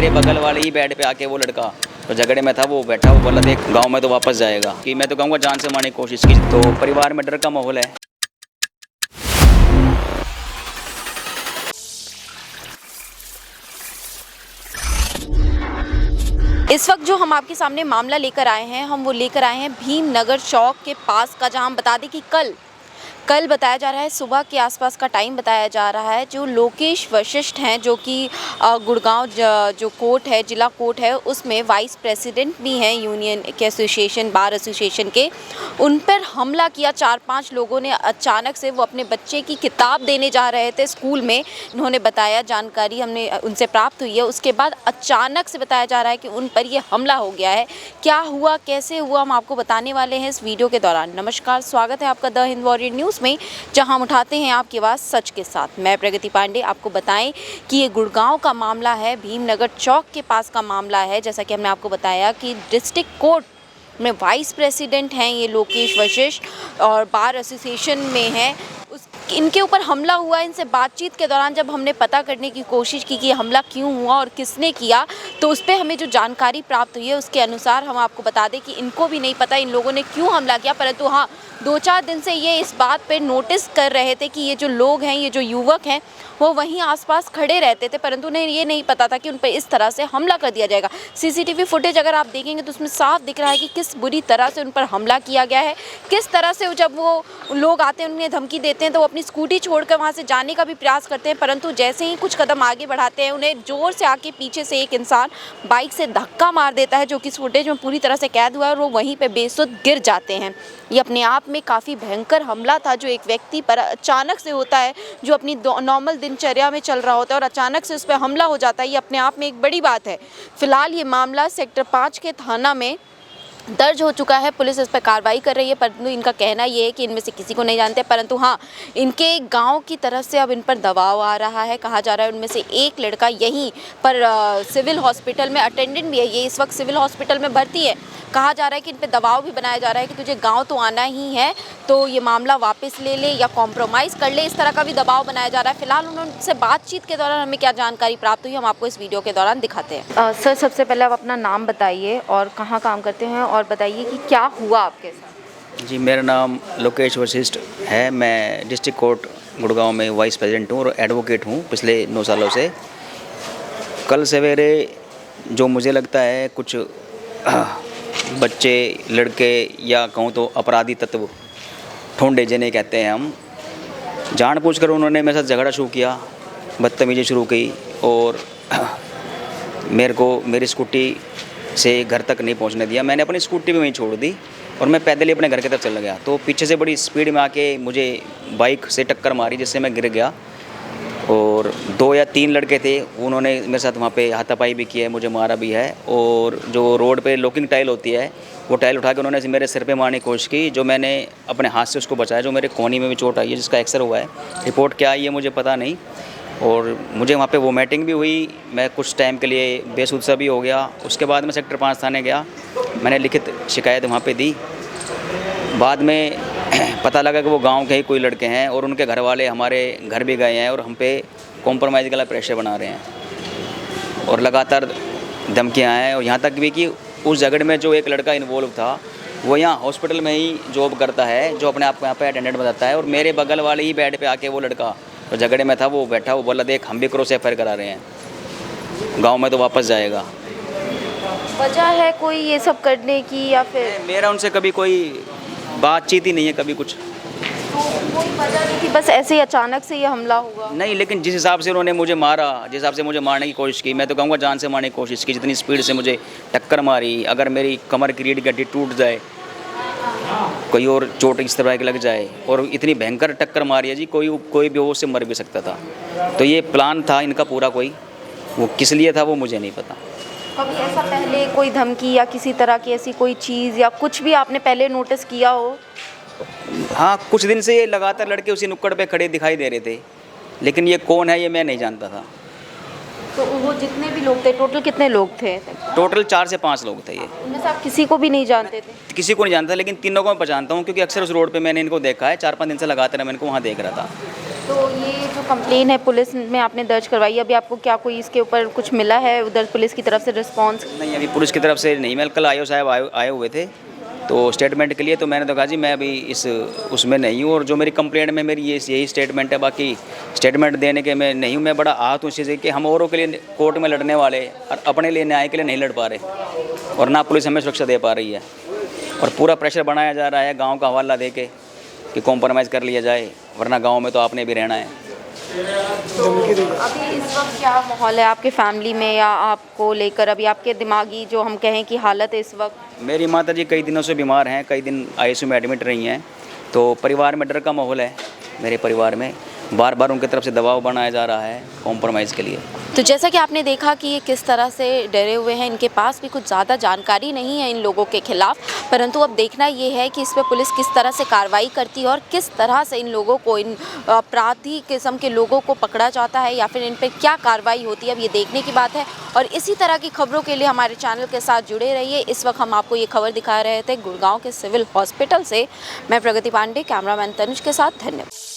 मेरे बगल वाले ही बेड पे आके वो लड़का तो झगड़े में था, वो बैठा, वो बोला देख गांव में तो वापस जाएगा, कि मैं तो कहूँगा जान से मारने की कोशिश की। तो परिवार में डर का माहौल है। इस वक्त जो हम आपके सामने मामला लेकर आए हैं, हम वो लेकर आए हैं भीमनगर चौक के पास का, जहां हम बता दें कि कल बताया जा रहा है, सुबह के आसपास का टाइम बताया जा रहा है। जो लोकेश वशिष्ठ हैं, जो कि गुड़गांव जो कोर्ट है, जिला कोर्ट है, उसमें वाइस प्रेसिडेंट भी हैं यूनियन के एसोसिएशन, बार एसोसिएशन के, उन पर हमला किया 4-5 लोगों ने अचानक से। वो अपने बच्चे की किताब देने जा रहे थे स्कूल में, इन्होंने बताया, जानकारी हमने उनसे प्राप्त हुई है। उसके बाद अचानक से बताया जा रहा है कि उन पर ये हमला हो गया है। क्या हुआ, कैसे हुआ, हम आपको बताने वाले हैं इस वीडियो के दौरान। नमस्कार, स्वागत है आपका द हिंद वॉरियर न्यूज़ में, जहां हम उठाते हैं आपकी आवाज़ सच के साथ। मैं प्रगति पांडे। आपको बताएं कि ये गुड़गांव का मामला है, भीमनगर चौक के पास का मामला है। जैसा कि हमने आपको बताया कि डिस्ट्रिक्ट कोर्ट में वाइस प्रेसिडेंट हैं ये लोकेश वशिष्ठ, और बार एसोसिएशन में हैं। इनके ऊपर हमला हुआ। इनसे बातचीत के दौरान जब हमने पता करने की कोशिश की कि हमला क्यों हुआ और किसने किया, तो उस पर हमें जो जानकारी प्राप्त हुई है उसके अनुसार हम आपको बता दें कि इनको भी नहीं पता इन लोगों ने क्यों हमला किया, परंतु हाँ, 2-4 दिन से ये इस बात पे नोटिस कर रहे थे कि ये जो लोग हैं, ये जो युवक हैं, वो वहीं आसपास खड़े रहते थे, परंतु उन्हें ये नहीं पता था कि उन पर इस तरह से हमला कर दिया जाएगा। सीसीटीवी फुटेज अगर आप देखेंगे तो उसमें साफ दिख रहा है कि किस बुरी तरह से उन पर हमला किया गया है, किस तरह से जब वो लोग आते हैं, उन्हें धमकी देते हैं, तो वो अपनी स्कूटी छोड़कर वहाँ से जाने का भी प्रयास करते हैं, परंतु जैसे ही कुछ कदम आगे बढ़ाते हैं, उन्हें जोर से आके पीछे से एक इंसान बाइक से धक्का मार देता है, जो कि इस फुटेज में पूरी तरह से कैद हुआ है, और वो वहीं पर बेसुध गिर जाते हैं। ये अपने आप में काफ़ी भयंकर हमला था, जो एक व्यक्ति पर अचानक से होता है, जो अपनी नॉर्मल दिनचर्या में चल रहा होता है, और अचानक से उस पर हमला हो जाता है। ये अपने आप में एक बड़ी बात है। फिलहाल ये मामला सेक्टर 5 के थाना में दर्ज हो चुका है। पुलिस इस पर कार्रवाई कर रही है, परंतु इनका कहना ये है कि इनमें से किसी को नहीं जानते, परंतु हाँ, इनके गांव की तरफ से अब इन पर दबाव आ रहा है। कहा जा रहा है उनमें से एक लड़का यहीं पर सिविल हॉस्पिटल में अटेंडेंट भी है, ये इस वक्त सिविल हॉस्पिटल में भर्ती है। कहा जा रहा है कि इन पर दबाव भी बनाया जा रहा है कि तुझे गाँव तो आना ही है, तो ये मामला वापस ले ले या कॉम्प्रोमाइज़ कर ले, इस तरह का भी दबाव बनाया जा रहा है। फिलहाल उनसे बातचीत के दौरान हमें क्या जानकारी प्राप्त हुई, हम आपको इस वीडियो के दौरान दिखाते हैं। सर, सबसे पहले आप अपना नाम बताइए और कहाँ काम करते हैं, और बताइए कि क्या हुआ आपके साथ। जी, मेरा नाम लोकेश वशिष्ठ है। मैं डिस्ट्रिक्ट कोर्ट गुड़गांव में वाइस प्रेसिडेंट हूँ और एडवोकेट हूँ पिछले 9 सालों से। कल सवेरे जो मुझे लगता है कुछ बच्चे, लड़के, या कहूँ तो अपराधी तत्व, ठोंडे जिन्हें कहते हैं हम, जानबूझकर उन्होंने मेरे साथ झगड़ा शुरू किया, बदतमीजी शुरू की, और मेरे को मेरी स्कूटी से घर तक नहीं पहुंचने दिया। मैंने अपनी स्कूटी भी वहीं छोड़ दी और मैं पैदल ही अपने घर की तरफ चला गया। तो पीछे से बड़ी स्पीड में आके मुझे बाइक से टक्कर मारी, जिससे मैं गिर गया। और 2 या 3 लड़के थे, उन्होंने मेरे साथ वहाँ पे हाथापाई भी की है, मुझे मारा भी है। और जो रोड पे लॉकिंग टाइल होती है, वो टाइल उठा के उन्होंने मेरे सिर पे मारने की कोशिश की, जो मैंने अपने हाथ से उसको बचाया। जो मेरे कोहनी में भी चोट आई है, जिसका एक्सरे हुआ है। रिपोर्ट क्या आई है मुझे पता नहीं। और मुझे वहाँ पे वोमिटिंग भी हुई, मैं कुछ टाइम के लिए बेसुध सा भी हो गया। उसके बाद मैं सेक्टर 5 थाने गया, मैंने लिखित शिकायत वहाँ पे दी। बाद में पता लगा कि वो गांव के ही कोई लड़के हैं, और उनके घर वाले हमारे घर भी गए हैं और हम पे कॉम्प्रोमाइज़ का प्रेशर बना रहे हैं, और लगातार धमकियाँ हैं। और यहाँ तक भी कि उस झगड़े में जो एक लड़का इन्वॉल्व था, वो यहाँ हॉस्पिटल में ही जॉब करता है, जो अपने आप को यहाँ पे अटेंडेंट बताता है। और मेरे बगल वाले ही बेड पे आके वो लड़का तो झगड़े में था, वो बैठा, वो बोला देख हम भी क्रॉस एफआईआर करा रहे हैं, गांव में तो वापस जाएगा। वजह है कोई ये सब करने की, या फिर मेरा उनसे कभी कोई बातचीत ही नहीं है, कभी कुछ तो कोई वजह नहीं थी, बस ऐसे ही अचानक से ये हमला हुआ? नहीं, लेकिन जिस हिसाब से उन्होंने मुझे मारा, जिस हिसाब से मुझे मारने की कोशिश की, मैं तो कहूँगा जान से मारने की कोशिश की। जितनी स्पीड से मुझे टक्कर मारी, अगर मेरी कमर की रीढ़ की हड्डी टूट जाए, कोई और चोट इस तरह की लग जाए, और इतनी भयंकर टक्कर मारी है जी, कोई भी होश से मर भी सकता था। तो ये प्लान था इनका पूरा, कोई वो किस लिए था वो मुझे नहीं पता। कभी ऐसा पहले कोई धमकी या किसी तरह की ऐसी कोई चीज़ या कुछ भी आपने पहले नोटिस किया हो? हाँ, कुछ दिन से ये लगातार लड़के उसी नुक्कड़ पे खड़े दिखाई दे रहे थे, लेकिन ये कौन है ये मैं नहीं जानता था। तो वो जितने भी लोग थे, टोटल कितने लोग थे? टोटल 4 से 5 लोग थे ये। उनमें से आप किसी को भी नहीं जानते थे? किसी को नहीं जानता, लेकिन तीनों को मैं पहचानता हूँ, क्योंकि अक्सर उस रोड पे मैंने इनको देखा है। 4-5 दिन से लगातार मैं इनको वहाँ देख रहा था। तो ये जो कंप्लेन है पुलिस में आपने दर्ज करवाई, अभी आपको क्या कोई इसके ऊपर कुछ मिला है उधर पुलिस की तरफ से रिस्पांस? नहीं, अभी पुलिस की तरफ से नहीं, मैं कल आईओ साहब आए हुए थे तो स्टेटमेंट के लिए, तो मैंने तो कहा जी मैं अभी इस उसमें नहीं हूँ, और जो मेरी कंप्लेंट में मेरी यही स्टेटमेंट है, बाकी स्टेटमेंट देने के मैं नहीं हूँ। मैं बड़ा आहत हूँ इस चीज़ से कि हम औरों के लिए कोर्ट में लड़ने वाले और अपने लिए न्याय के लिए नहीं लड़ पा रहे, और ना पुलिस हमें सुरक्षा दे पा रही है, और पूरा प्रेशर बनाया जा रहा है गाँव का हवाला दे के कि कॉम्प्रोमाइज़ कर लिया जाए, वरना गाँव में तो आपने भी रहना है। तो अभी इस वक्त क्या माहौल है आपके फैमिली में या आपको लेकर, अभी आपके दिमागी जो हम कहें कि हालत है इस वक्त? मेरी माता जी कई दिनों से बीमार हैं, कई दिन आईसीयू में एडमिट रही हैं, तो परिवार में डर का माहौल है। मेरे परिवार में बार बार उनकी तरफ से दबाव बनाया जा रहा है कॉम्प्रोमाइज़ के लिए। तो जैसा कि आपने देखा कि ये किस तरह से डरे हुए हैं, इनके पास भी कुछ ज़्यादा जानकारी नहीं है इन लोगों के खिलाफ, परंतु अब देखना ये है कि इस पर पुलिस किस तरह से कार्रवाई करती है और किस तरह से इन लोगों को, इन अपराधी किस्म के लोगों को पकड़ा जाता है या फिर इन पर क्या कार्रवाई होती है, अब ये देखने की बात है। और इसी तरह की खबरों के लिए हमारे चैनल के साथ जुड़े रहिए। इस वक्त हम आपको ये खबर दिखा रहे थे गुड़गांव के सिविल हॉस्पिटल से। मैं प्रगति पांडे, कैमरामैन तनुज के साथ, धन्यवाद।